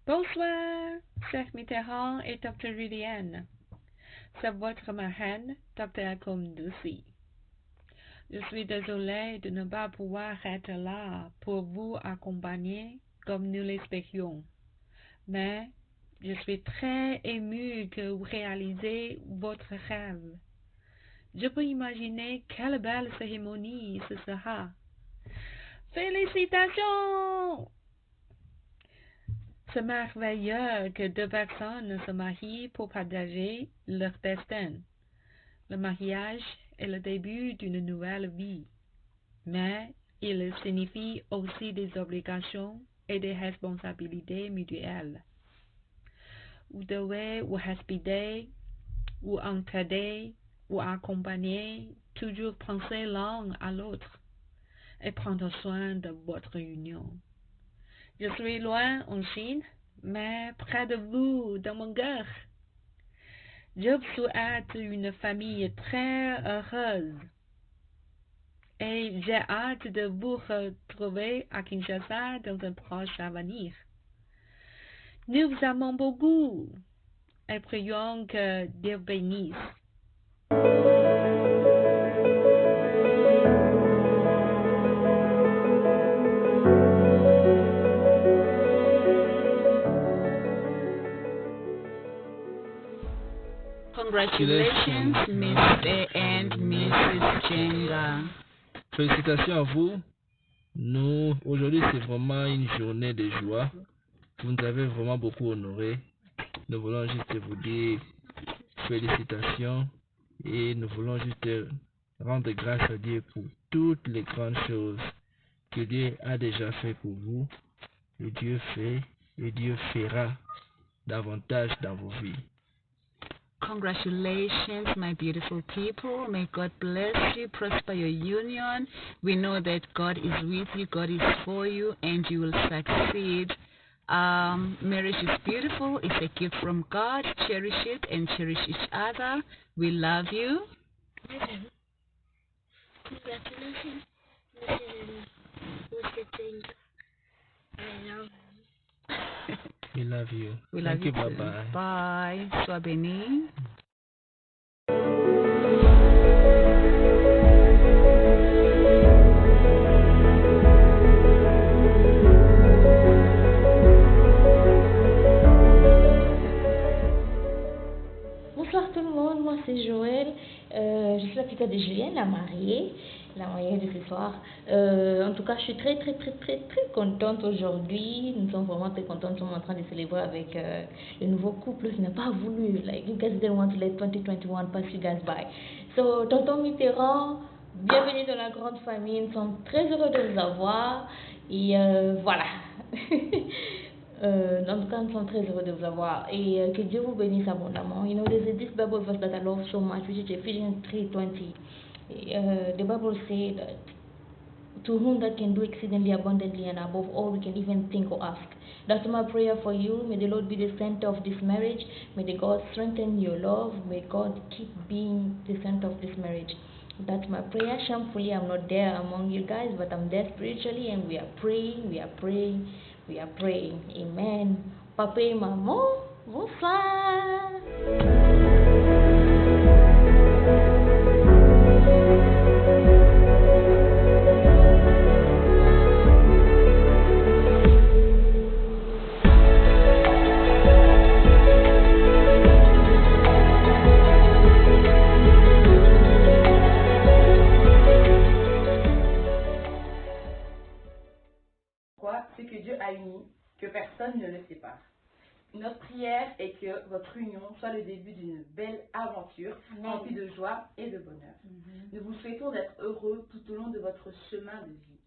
Bonsoir, Cheikh Mitterrand et Dr. Liliane. C'est votre marraine, Dr. Koumdoussi. Je suis désolée de ne pas pouvoir être là pour vous accompagner comme nous l'espérions. Mais je suis très émue que vous réalisez votre rêve. Je peux imaginer quelle belle cérémonie ce sera. Félicitations! C'est merveilleux que deux personnes se marient pour partager leur destin. Le mariage est le début d'une nouvelle vie, mais il signifie aussi des obligations et des responsabilités mutuelles. Vous devez vous respecter, vous entraider, vous accompagner, toujours penser l'un à l'autre et prendre soin de votre union. Je suis loin en Chine, mais près de vous, dans mon cœur. Je vous souhaite une famille très heureuse et j'ai hâte de vous retrouver à Kinshasa dans un proche avenir. Nous vous aimons beaucoup et prions que Dieu bénisse. Congratulations, Mr. and Mrs. Jenga. Félicitations à vous. Aujourd'hui, c'est vraiment une journée de joie. Vous nous avez vraiment beaucoup honoré. Nous voulons juste vous dire félicitations et nous voulons juste rendre grâce à Dieu pour toutes les grandes choses que Dieu a déjà fait pour vous. Et Dieu fait et Dieu fera davantage dans vos vies. Congratulations, my beautiful people. May God bless you, prosper your union. We know that God is with you, God is for you, and you will succeed. Marriage is beautiful. It's a gift from God. Cherish it and cherish each other. We love you. Congratulations, Mr. Jenga. I love you. We love you. We love Thank you. you. Too. Bye-bye. Bye. Sois béni. Bonsoir tout le monde, moi c'est Joël, je suis la petite de Julienne, la mariée de ce soir. En tout cas, je suis très contente aujourd'hui. Nous sommes vraiment très contents. Nous sommes en train de célébrer avec le nouveau couple qui n'a pas voulu. Like, you guys didn't want to let 2021 pass you guys by. So, Tonton Mitterrand, bienvenue dans la grande famille. Nous sommes très heureux de vous avoir. Et voilà. En tout cas, nous sommes très heureux de vous avoir et que Dieu vous bénisse abondamment. You know, there's this Bible verse that I love so much, which is Ephesians 3:20. The Bible says that to whom that can do exceedingly abundantly and above all we can even think or ask. That's my prayer for you. May the Lord be the center of this marriage. May the God strengthen your love. May God keep being the center of this marriage. That's my prayer. Shamefully, I'm not there among you guys, but I'm there spiritually, and we are praying. Amen. Papa et maman, bonsoir. Ce que Dieu a uni, que personne ne le sépare. Notre prière est que votre union soit le début d'une belle aventure remplie de joie et de bonheur. Nous vous souhaitons d'être heureux tout au long de votre chemin de vie.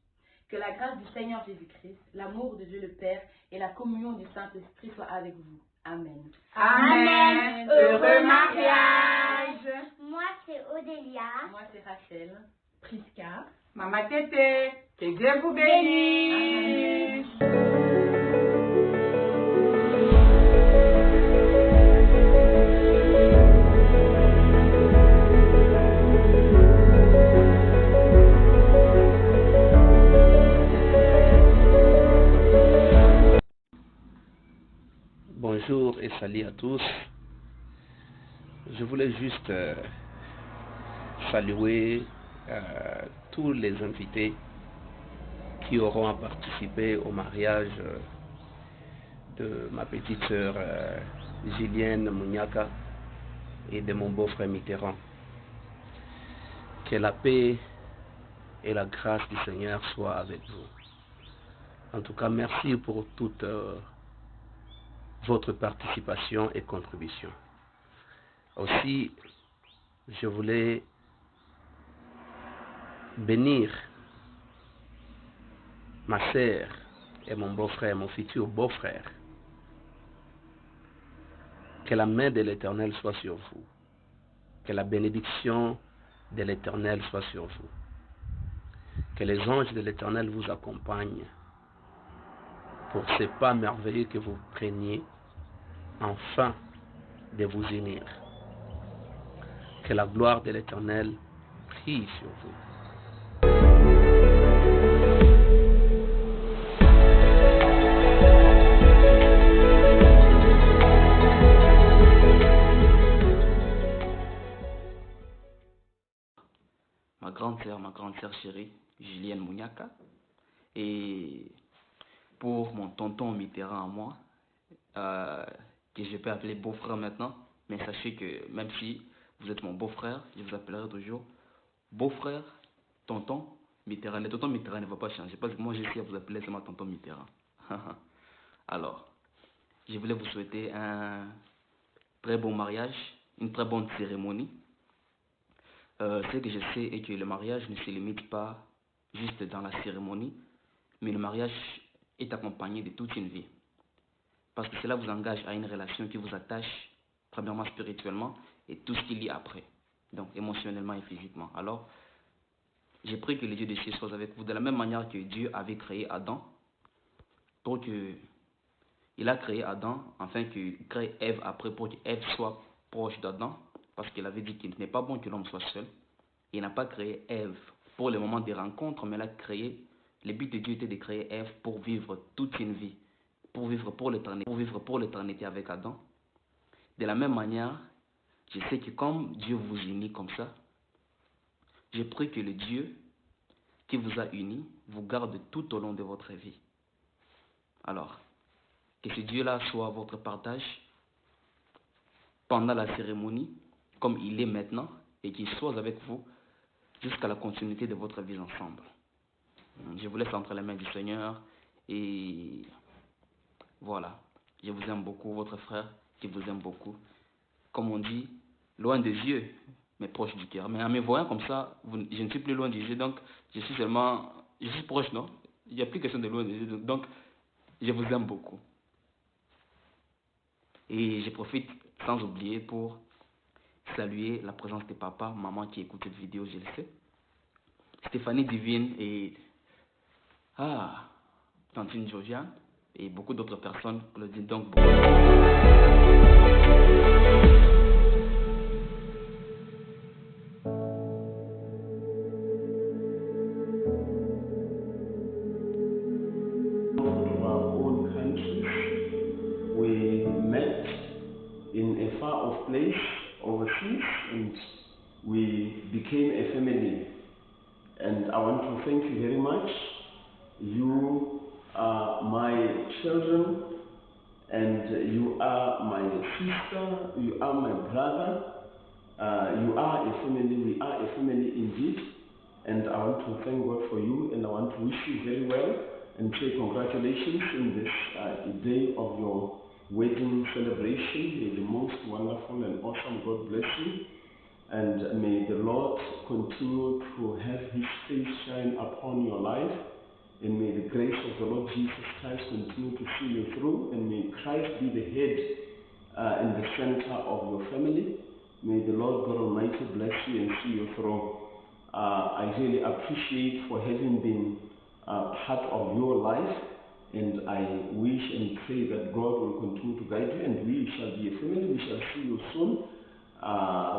Que la grâce du Seigneur Jésus-Christ, l'amour de Dieu le Père et la communion du Saint-Esprit soient avec vous. Amen. Amen. Heureux mariage. Moi, c'est Odélia. Moi, c'est Rachel. Prisca. Maman Tété. Que Dieu vous bénisse. Bonjour et salut à tous. Je voulais juste saluer tous les invités qui auront participé au mariage de ma petite sœur Julienne Munyaka et de mon beau-frère Mitterrand. Que la paix et la grâce du Seigneur soient avec vous. En tout cas, merci pour toute votre participation et contribution. Aussi, je voulais bénir ma sœur et mon beau-frère, mon futur beau-frère. Que la main de l'Éternel soit sur vous. Que la bénédiction de l'Éternel soit sur vous. Que les anges de l'Éternel vous accompagnent pour ces pas merveilleux que vous preniez enfin de vous unir. Que la gloire de l'Éternel brille sur vous. Ma grande sœur chérie, Julienne Munyaka, et pour mon tonton Mitterrand à moi, que je peux appeler beau-frère maintenant, mais sachez que même si vous êtes mon beau-frère, je vous appellerai toujours beau-frère, tonton Mitterrand. Le tonton Mitterrand ne va pas changer, parce que moi je sais à vous appeler seulement tonton Mitterrand. Alors, je voulais vous souhaiter un très bon mariage, une très bonne cérémonie. Ce que je sais est que le mariage ne se limite pas juste dans la cérémonie, mais le mariage est accompagné de toute une vie. Parce que cela vous engage à une relation qui vous attache, premièrement spirituellement, et tout ce qu'il y a après, donc émotionnellement et physiquement. Alors, j'ai pris que le Dieu des cieux soit avec vous, de la même manière que Dieu avait créé Adam, pour que il a créé Adam, afin qu'il crée Ève après, pour qu'Ève soit proche d'Adam, parce qu'il avait dit qu'il n'est pas bon que l'homme soit seul. Il n'a pas créé Ève pour le moment des rencontres, mais il a créé, le but de Dieu était de créer Ève pour vivre toute une vie, pour vivre pour l'éternité avec Adam. De la même manière, je sais que comme Dieu vous unit comme ça, je prie que le Dieu qui vous a unis vous garde tout au long de votre vie. Alors, que ce Dieu-là soit votre partage pendant la cérémonie, comme il est maintenant, et qu'il soit avec vous jusqu'à la continuité de votre vie ensemble. Je vous laisse entre les mains du Seigneur, et voilà, je vous aime beaucoup, votre frère qui vous aime beaucoup. Comme on dit, loin des yeux, mais proche du cœur. Mais en me voyant comme ça, je ne suis plus loin des yeux, donc je suis proche, non? Il n'y a plus question de loin des yeux, donc je vous aime beaucoup. Et je profite sans oublier pour saluer la présence de papa, maman qui écoute cette vidéo, je le sais. Stéphanie Divine et Tantine Josiane et beaucoup d'autres personnes, Claudine, donc beaucoup. Overseas, and we became a family, and I want to thank you very much. You are my children, and you are my sister, you are my brother, you are a family, we are a family indeed, and I want to thank God for you, and I want to wish you very well and say congratulations in this day of your wedding celebration. May the most wonderful and awesome God bless you, and may the Lord continue to have his face shine upon your life, and may the grace of the Lord Jesus Christ continue to see you through, and may Christ be the head and the center of your family. May the Lord God Almighty bless you and see you through. I really appreciate for having been part of your life, and I wish and pray that God will continue to guide you, and we shall be a family. We shall see you soon,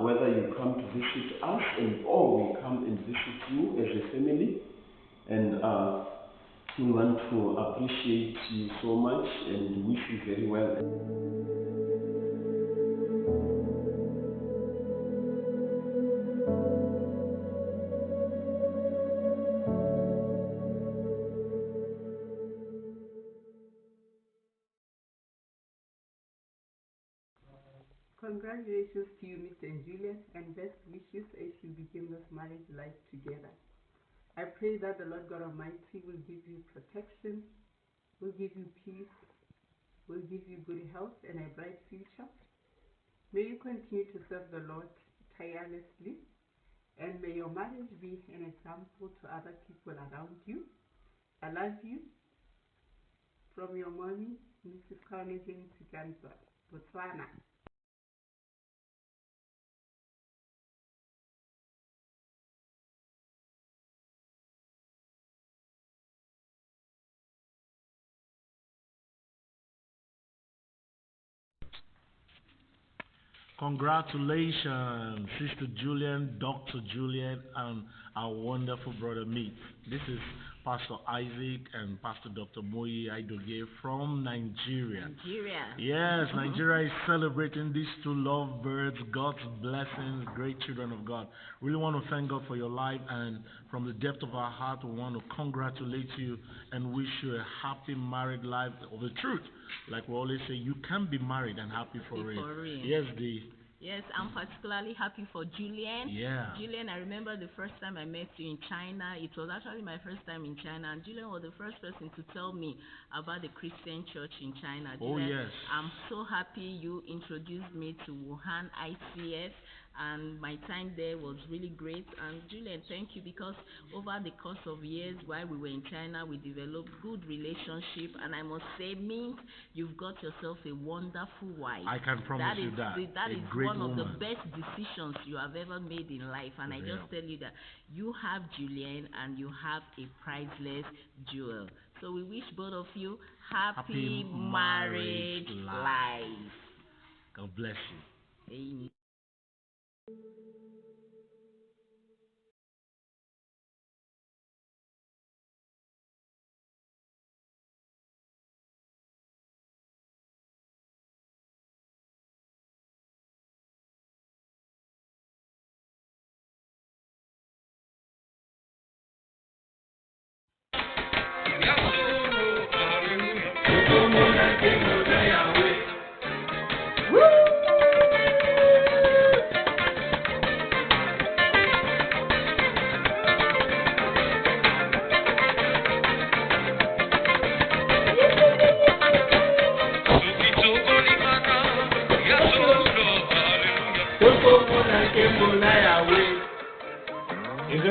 whether you come to visit us or we come and visit you as a family. And we want to appreciate you so much and wish you very well. Congratulations to you, Mr. and Julian, and best wishes as you begin this marriage life together. I pray that the Lord God Almighty will give you protection, will give you peace, will give you good health and a bright future. May you continue to serve the Lord tirelessly, and may your marriage be an example to other people around you. I love you. From your mommy, Mrs. Carnegie Tiganza, Botswana. Congratulations, Sister Julian, Dr. Julian, and our wonderful brother Meet. This is Pastor Isaac and Pastor Dr. Moyi Aidoge from Nigeria. Yes, Nigeria is celebrating these two lovebirds, God's blessings, great children of God. Really want to thank God for your life, and from the depth of our heart, we want to congratulate you and wish you a happy married life of the truth. Like we always say, you can be married and happy for real. Yes, Yes, I'm particularly happy for Julian. Yeah. Julian, I remember the first time I met you in China. It was actually my first time in China, and Julian was the first person to tell me about the Christian church in China. Julian, yes. I'm so happy you introduced me to Wuhan ICF, and my time there was really great. And Julian, thank you, because over the course of years while we were in China, we developed good relationship, and I must say, Mint, you've got yourself a wonderful wife. I can promise you that. That is great one of woman. the best decisions you have ever made in life, and I just tell you that you have Julian and you have a priceless jewel. So we wish both of you happy marriage life. God bless you. Amen.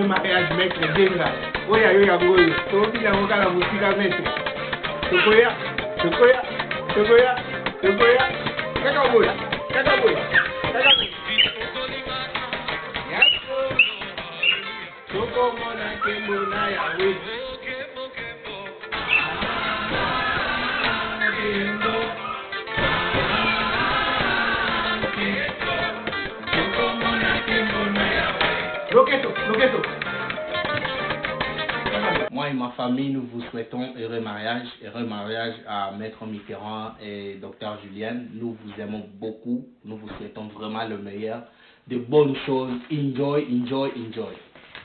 Mariage maître Denga. Oya yoya ngoyo. Tobi na ngokala musika maître. Tokoya. Kaka boy. Toko mona kembo na yawe. Loketo. Moi et ma famille, nous vous souhaitons heureux mariage à Maître Mitterrand et Dr. Julien. Nous vous aimons beaucoup, nous vous souhaitons vraiment le meilleur, de bonnes choses. Enjoy.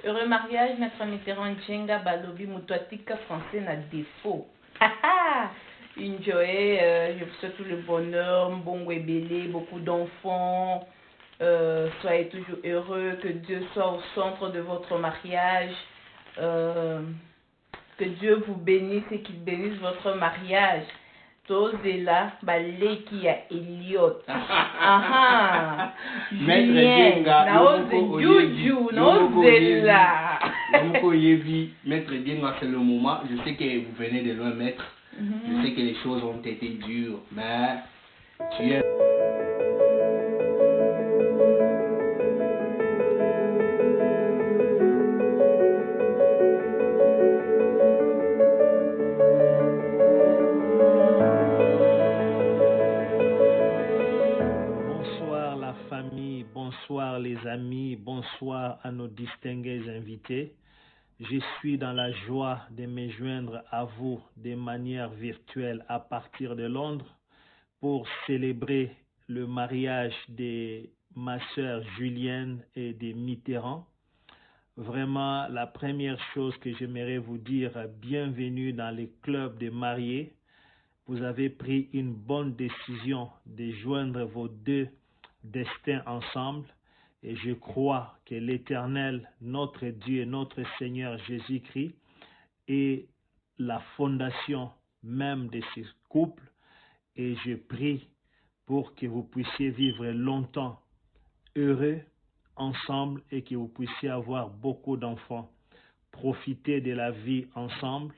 Heureux mariage, Maître Mitterrand Djenga Balobi Moutouatika français na défaut. Enjoy, je vous souhaite tout le bonheur, bon webélé, beaucoup d'enfants. Soyez toujours heureux, que Dieu soit au centre de votre mariage, que Dieu vous bénisse et qu'il bénisse votre mariage. Tozela baleki ya Elliot. Maître Dienga, naozela. Maître Dienga, c'est le moment. Je sais que vous venez de loin, maître. Je sais que les choses ont été dures, mais tu es... Bonsoir les amis, bonsoir à nos distingués invités. Je suis dans la joie de me joindre à vous de manière virtuelle à partir de Londres pour célébrer le mariage de ma sœur Julienne et de Mitterrand. Vraiment, la première chose que j'aimerais vous dire, bienvenue dans le club des mariés. Vous avez pris une bonne décision de joindre vos deux destins ensemble. Et je crois que l'Éternel, notre Dieu, notre Seigneur Jésus-Christ, est la fondation même de ce couple. Et je prie pour que vous puissiez vivre longtemps heureux ensemble et que vous puissiez avoir beaucoup d'enfants. Profitez de la vie ensemble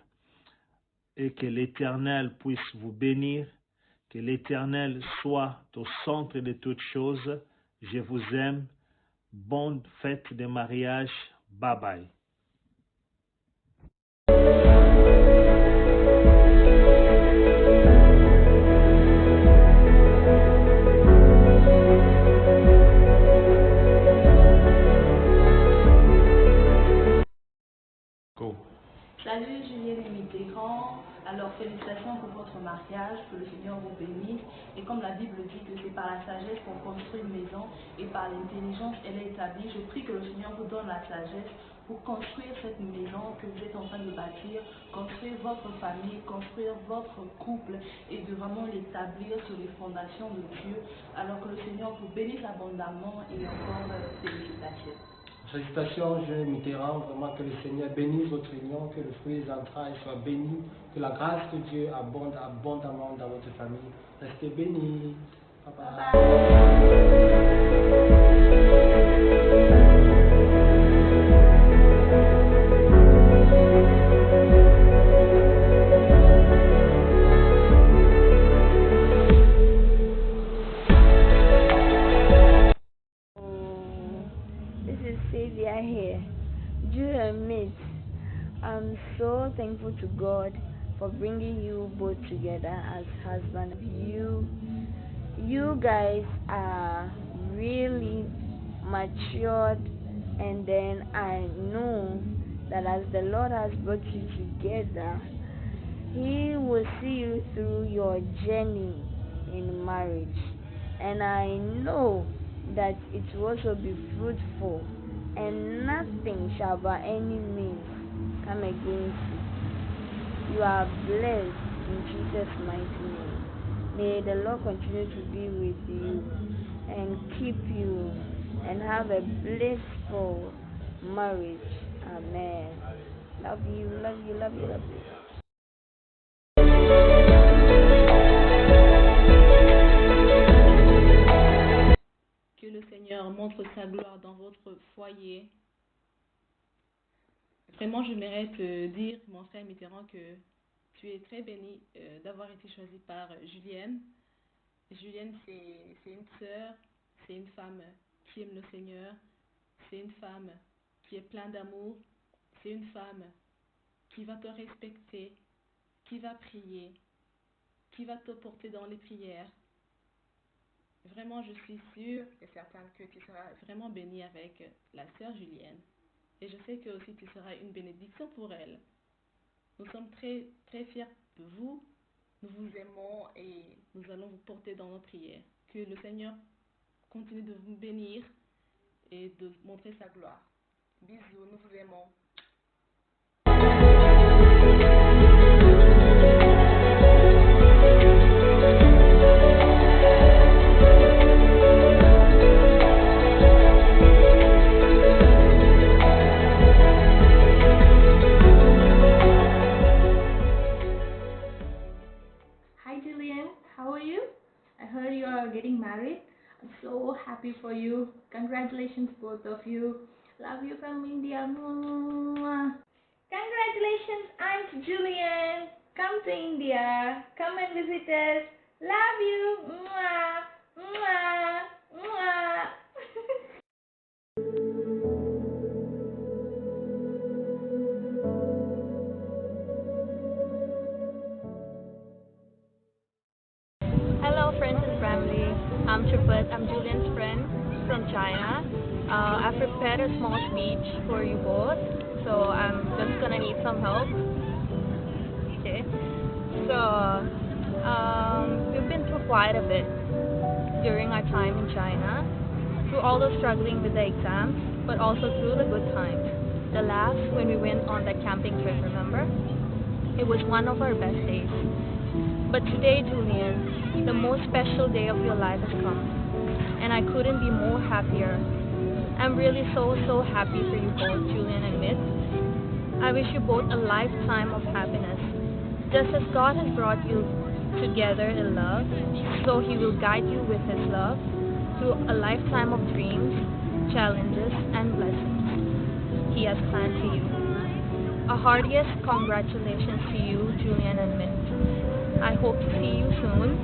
et que l'Éternel puisse vous bénir, que l'Éternel soit au centre de toutes choses. Je vous aime. Bonne fête de mariage. Bye bye. Go. Salut Julienne et Mitterrand. Alors félicitations pour votre mariage, que le Seigneur vous bénisse. Et comme la Bible dit que c'est par la sagesse qu'on construit une maison et par l'intelligence elle est établie, je prie que le Seigneur vous donne la sagesse pour construire cette maison que vous êtes en train de bâtir, construire votre famille, construire votre couple et de vraiment l'établir sur les fondations de Dieu. Alors que le Seigneur vous bénisse abondamment et encore félicitations. Félicitations, Julienne Mitterrand, vraiment que le Seigneur bénisse votre union, que le fruit des entrailles soit béni, que la grâce de Dieu abonde abondamment dans votre famille. Restez bénis. Bye bye. Here. Julian Mitch, I'm so thankful to God for bringing you both together as husband. You guys are really matured, and then I know that as the Lord has brought you together, He will see you through your journey in marriage, and I know that it will also be fruitful, and nothing shall by any means come against you. You are blessed in Jesus' mighty name. May the Lord continue to be with you and keep you and have a blissful marriage. Amen. Love you, love you, love you, love you. Que le Seigneur montre sa gloire dans votre foyer. Vraiment, j'aimerais te dire, mon frère Mitterrand, que tu es très béni d'avoir été choisi par Julienne. Julienne, c'est une sœur, c'est une femme qui aime le Seigneur, c'est une femme qui est pleine d'amour, c'est une femme qui va te respecter, qui va prier, qui va te porter dans les prières. Vraiment, je suis sûre et certaine que tu seras vraiment bénie avec la sœur Julienne. Et je sais que aussi tu seras une bénédiction pour elle. Nous sommes très, très fiers de vous. Nous vous aimons et nous allons vous porter dans nos prières. Que le Seigneur continue de vous bénir et de montrer sa gloire. Bisous, nous vous aimons. Getting married. I'm so happy for you. Congratulations, both of you. Love you from India. Congratulations, Aunt Julian. Come to India. Come and visit us. Love you. Hello, friends and family. I'm Tripet. I'm Julian's friend from China. I prepared a small speech for you both. so I'm just gonna need some help. Okay. So we've been through quite a bit during our time in China, through all the struggling with the exams, but also through the good times. The last, when we went on that camping trip, remember? It was one of our best days. But today, Julian, the most special day of your life has come, and I couldn't be more happier. I'm really so happy for you both, Julian and Mitch. I wish you both a lifetime of happiness. Just as God has brought you together in love, so He will guide you with His love through a lifetime of dreams, challenges, and blessings He has planned for you. A heartiest congratulations to you, Julian and Mitch. I hope to see you soon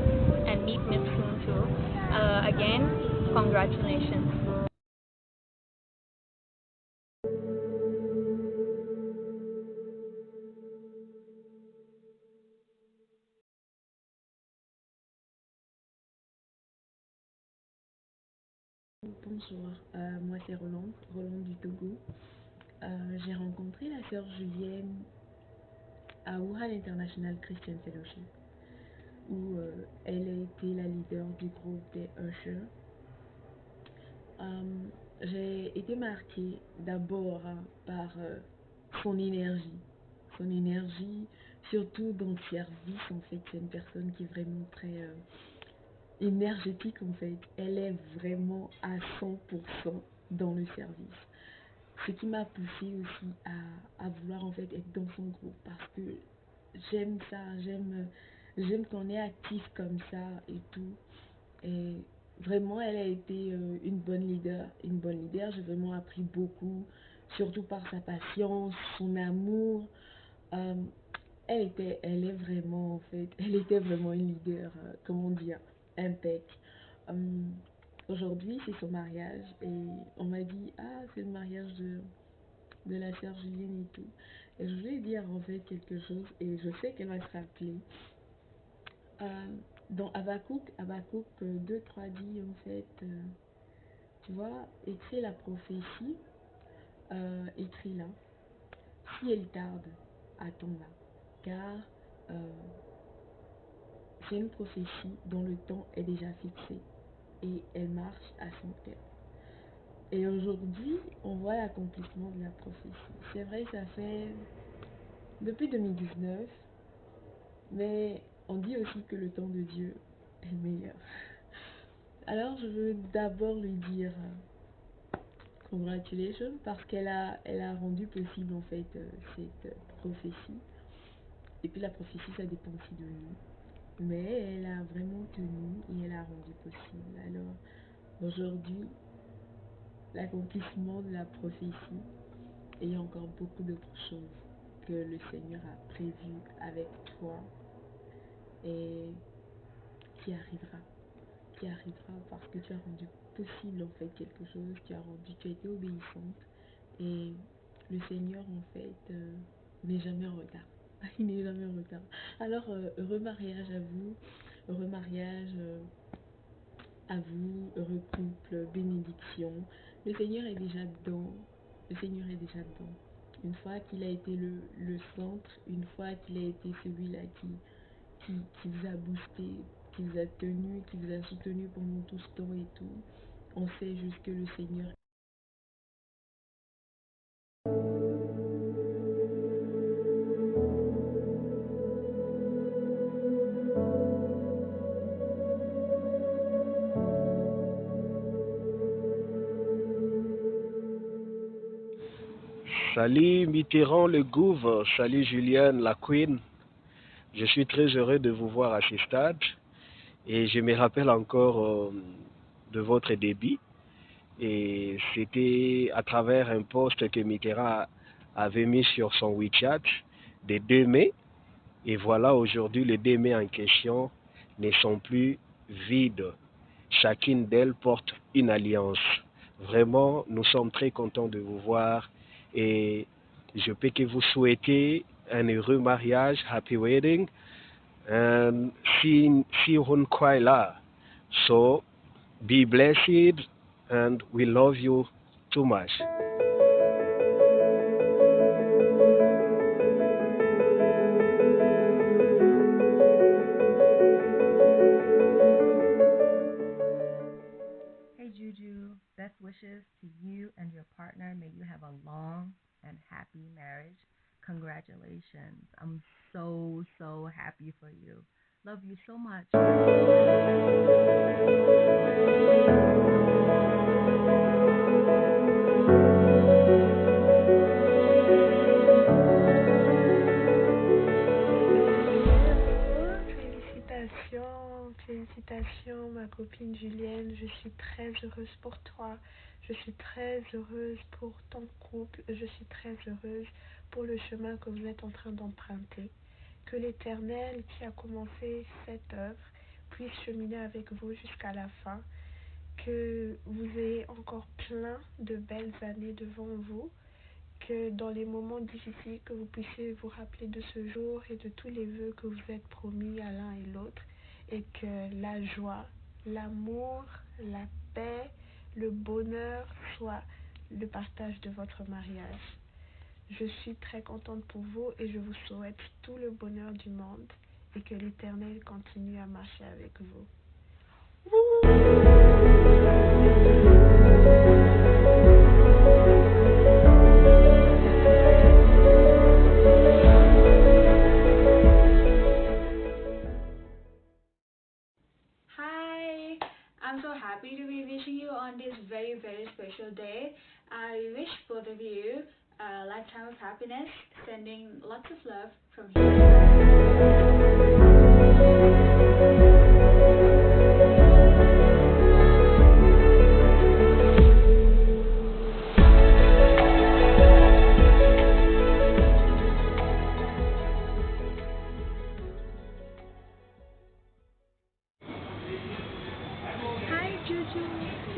and meet Mitch soon too. Again, congratulations. Bonjour, moi c'est Roland du Togo. J'ai rencontré la sœur Julienne à Wuhan International Christian Fellowship, où elle a été la leader du groupe des Ushers. J'ai été marquée d'abord par son énergie, surtout dans le service. En fait, c'est une personne qui est vraiment très énergétique. En fait, elle est vraiment à 100% dans le service. Ce qui m'a poussée aussi à vouloir en fait être dans son groupe, parce que j'aime ça, j'aime qu'on est actif comme ça et tout. Et vraiment, elle a été une bonne leader. J'ai vraiment appris beaucoup, surtout par sa patience, son amour. Elle est vraiment, en fait, elle était vraiment une leader, comment dire, impec. Aujourd'hui, c'est son mariage et on m'a dit, ah, c'est le mariage de la sœur Julienne et tout. Et je voulais dire en fait quelque chose et je sais qu'elle va se rappeler. Dans Habakkuk 2:3 dit en fait, tu vois, écris la prophétie, écris-la. Si elle tarde, attends-la. Car c'est une prophétie dont le temps est déjà fixé et elle marche à son terme. Et aujourd'hui, on voit l'accomplissement de la prophétie. C'est vrai, ça fait depuis 2019, mais on dit aussi que le temps de Dieu est meilleur. Alors, je veux d'abord lui dire congratulations parce qu'elle a rendu possible en fait cette prophétie. Et puis la prophétie, ça dépend aussi de nous. Mais elle a vraiment tenu et elle a rendu possible. Alors, aujourd'hui, l'accomplissement de la prophétie et encore beaucoup d'autres choses que le Seigneur a prévues avec toi et qui arrivera parce que tu as rendu possible en fait quelque chose, tu as été obéissante et le Seigneur en fait n'est jamais en retard. Il n'est jamais en retard. Alors heureux mariage à vous, heureux mariage à vous, heureux couple, bénédiction. Le Seigneur est déjà dedans. Une fois qu'il a été le centre, une fois qu'il a été celui-là qui vous a boosté, qui vous a tenu, qui vous a soutenu pendant tout ce temps et tout, on sait juste que le Seigneur Salut Mitterrand le Gouv, salut Julienne la Queen. Je suis très heureux de vous voir à ce stade et je me rappelle encore de votre début. Et c'était à travers un post que Mitterrand avait mis sur son WeChat des 2 mai. Et voilà, aujourd'hui, les 2 mai en question ne sont plus vides. Chacune d'elles porte une alliance. Vraiment, nous sommes très contents de vous voir et je peux que vous souhaiter un heureux mariage, happy wedding, and see you quite là. So, be blessed and we love you too much. you. Love you so much. Félicitations ma copine Julienne, je suis très heureuse pour toi, je suis très heureuse pour ton couple, je suis très heureuse pour le chemin que vous êtes en train d'emprunter. Que l'Éternel qui a commencé cette œuvre puisse cheminer avec vous jusqu'à la fin, que vous ayez encore plein de belles années devant vous, que dans les moments difficiles que vous puissiez vous rappeler de ce jour et de tous les vœux que vous êtes promis à l'un et l'autre, et que la joie, l'amour, la paix, le bonheur soient le partage de votre mariage. Je suis très contente pour vous et je vous souhaite tout le bonheur du monde et que l'Éternel continue à marcher avec vous. Hi, I'm so happy to be wishing you on this very, very special day. I wish both of you a lifetime of happiness, sending lots of love from Hi Juju,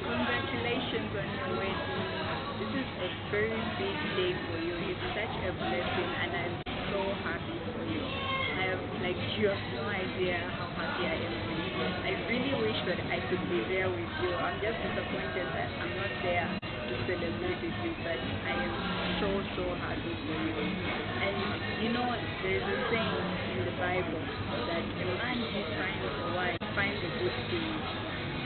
congratulations on your wedding. This is a very big day for you. It's such a blessing and I'm so happy for you. You have no idea how happy I am for you. I really wish that I could be there with you. I'm just disappointed that I'm not there to celebrate with you, but I am so happy for you. And you know, there's a saying in the Bible that a man who finds a wife finds a good thing.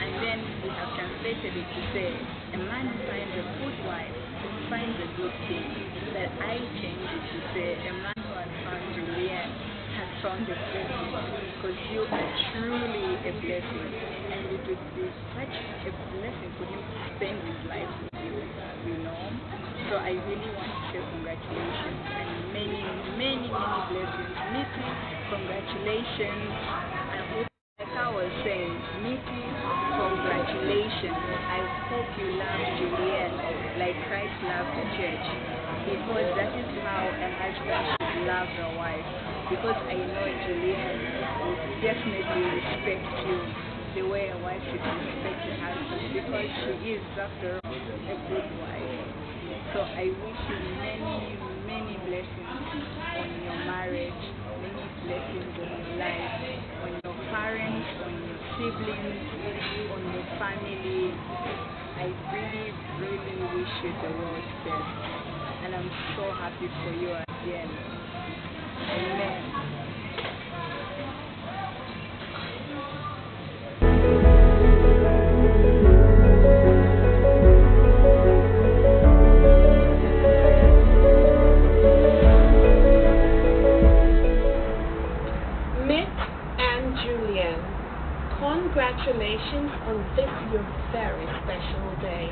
And then we have translated it to say, a man who finds a good wife finds a good thing. But I changed it to say, a man who has found Julienne has found a blessing, because you are truly a blessing. And it would be such a blessing for him to spend his life with you, you know. So I really want to say congratulations and many blessings. Miti, congratulations. I hope, like I was saying, Miti, congratulations. I hope you love Julienne like Christ loved the church, because that is how a husband should love a wife. Because I know Julienne would definitely respect you the way a wife should respect a husband, because she is, after all, a good wife. So I wish you many blessings on your marriage, many blessings on your life, on your parents, on your siblings, on your family. I really wish you the world's best. And I'm so happy for you again. Amen. Congratulations on this your very special day.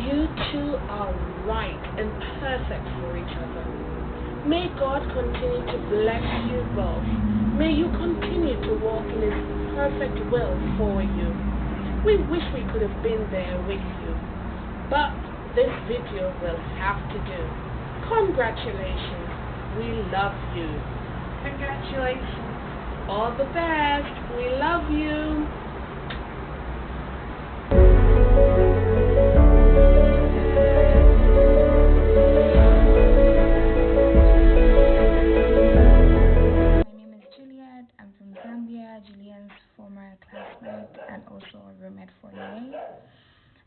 You two are right and perfect for each other. May God continue to bless you both. May you continue to walk in His perfect will for you. We wish we could have been there with you, but this video will have to do. Congratulations. We love you. Congratulations. All the best. We love you. My name is Juliet. I'm from Zambia, Julien's former classmate and also a roommate for me.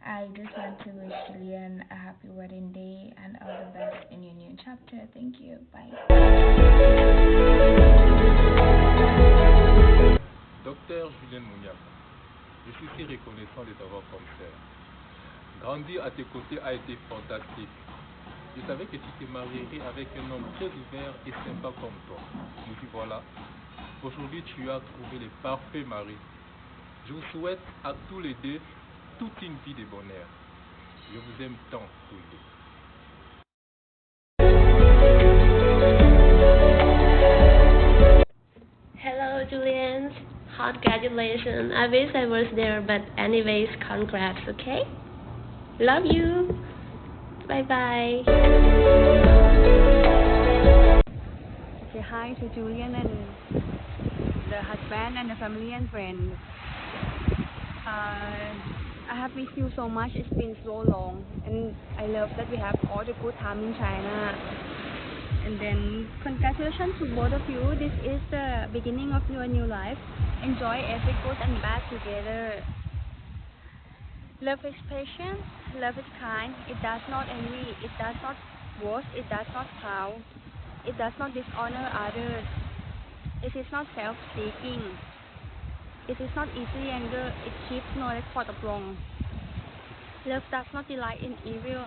I just want to wish Julien a happy wedding day and all the best in your new chapter. Thank you. Bye. Docteur Julien Munyaka, je suis si reconnaissant de t'avoir comme sœur. Grandir à tes côtés a été fantastique. Je savais que tu te marierais avec un homme très ouvert et sympa comme toi. Nous y voilà. Aujourd'hui, tu as trouvé le parfait mari. Je vous souhaite à tous les deux toute une vie de bonheur. Je vous aime tant tous les deux. Hello, Julian. Congratulations. I wish I was there, but anyways, congrats, okay? Love you. Bye-bye. Say hi to Julian and the husband and the family and friends. I have missed you so much. It's been so long, and I love that we have all the good time in China. And then congratulations to both of you. This is the beginning of your new life. Enjoy every good and bad together. Love is patient. Love is kind. It does not envy. It does not boast. It does not proud. It does not dishonor others. It is not self-seeking. It is not easily angered. It keeps no record of wrong. Love does not delight in evil,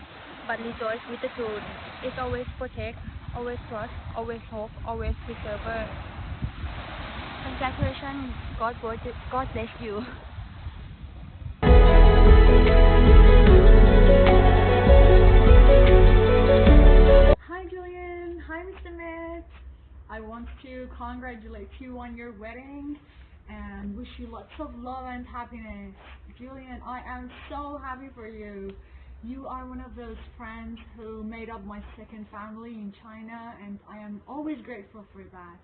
but rejoices with the truth. It always protects, always trusts, always hopes, always perseveres. Congratulations. God bless you. Hi Julian, hi Mr. Mitch. I want to congratulate you on your wedding and wish you lots of love and happiness. Julian, I am so happy for you. You are one of those friends who made up my second family in China, and I am always grateful for that.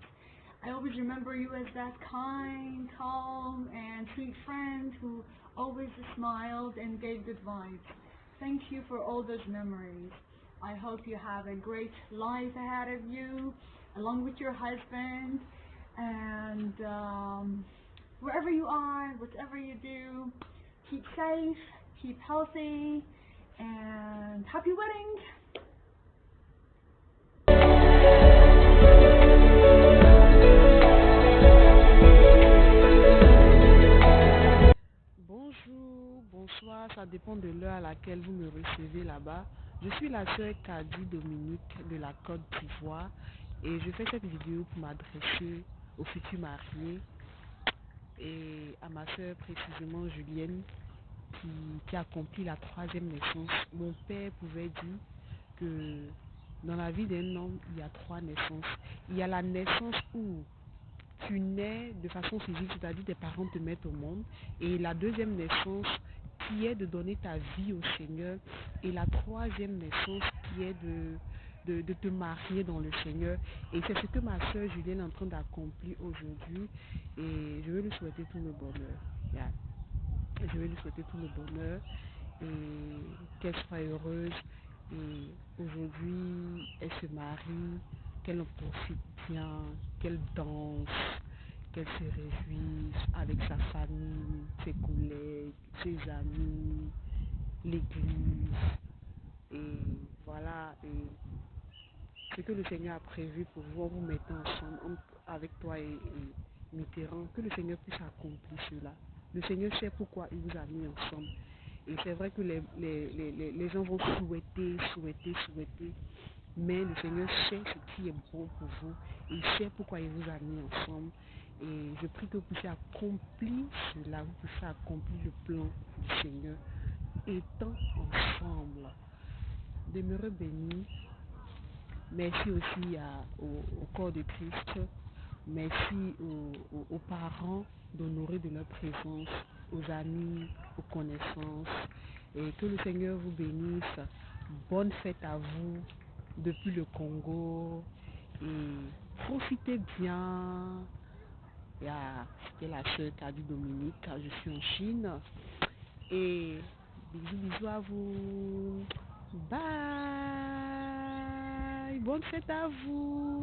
I always remember you as that kind, calm, and sweet friend who always smiled and gave good vibes. Thank you for all those memories. I hope you have a great life ahead of you, along with your husband, and wherever you are, whatever you do, keep safe, keep healthy, and happy wedding! Bonjour, bonsoir, ça dépend de l'heure à laquelle vous me recevez là-bas. Je suis la sœur Kadi Dominique de la Côte d'Ivoire et je fais cette vidéo pour m'adresser aux futurs mariés et à ma sœur précisément Julienne qui accomplit la 3e naissance. Mon père pouvait dire que dans la vie d'un homme, il y a 3 naissances. Il y a la naissance où tu nais de façon physique, c'est-à-dire tes parents te mettent au monde, et la 2e naissance qui est de donner ta vie au Seigneur, et la 3e naissance qui est de te marier dans le Seigneur. Et c'est ce que ma soeur Julienne est en train d'accomplir aujourd'hui, et je veux lui souhaiter tout le bonheur. Yeah. Je vais lui souhaiter tout le bonheur et qu'elle soit heureuse. Et aujourd'hui, elle se marie, qu'elle en profite bien, qu'elle danse, qu'elle se réjouisse avec sa famille, ses collègues, ses amis, l'église. Et voilà, et ce que le Seigneur a prévu pour vous en vous mettant ensemble, avec toi et Mitterrand, que le Seigneur puisse accomplir cela. Le Seigneur sait pourquoi il vous a mis ensemble. Et c'est vrai que les gens vont souhaiter, mais le Seigneur sait ce qui est bon pour vous. Il sait pourquoi il vous a mis ensemble. Et je prie que vous puissiez accomplir cela, vous puissiez accomplir le plan du Seigneur, étant ensemble. Demeurez bénis. Merci aussi au corps de Christ. Merci aux parents d'honorer de leur présence, aux amis, aux connaissances. Et que le Seigneur vous bénisse. Bonne fête à vous depuis le Congo. Et profitez bien. C'était la sœur Kadi Dominique. Je suis en Chine. Et bisous à vous. Bye. Bonne fête à vous.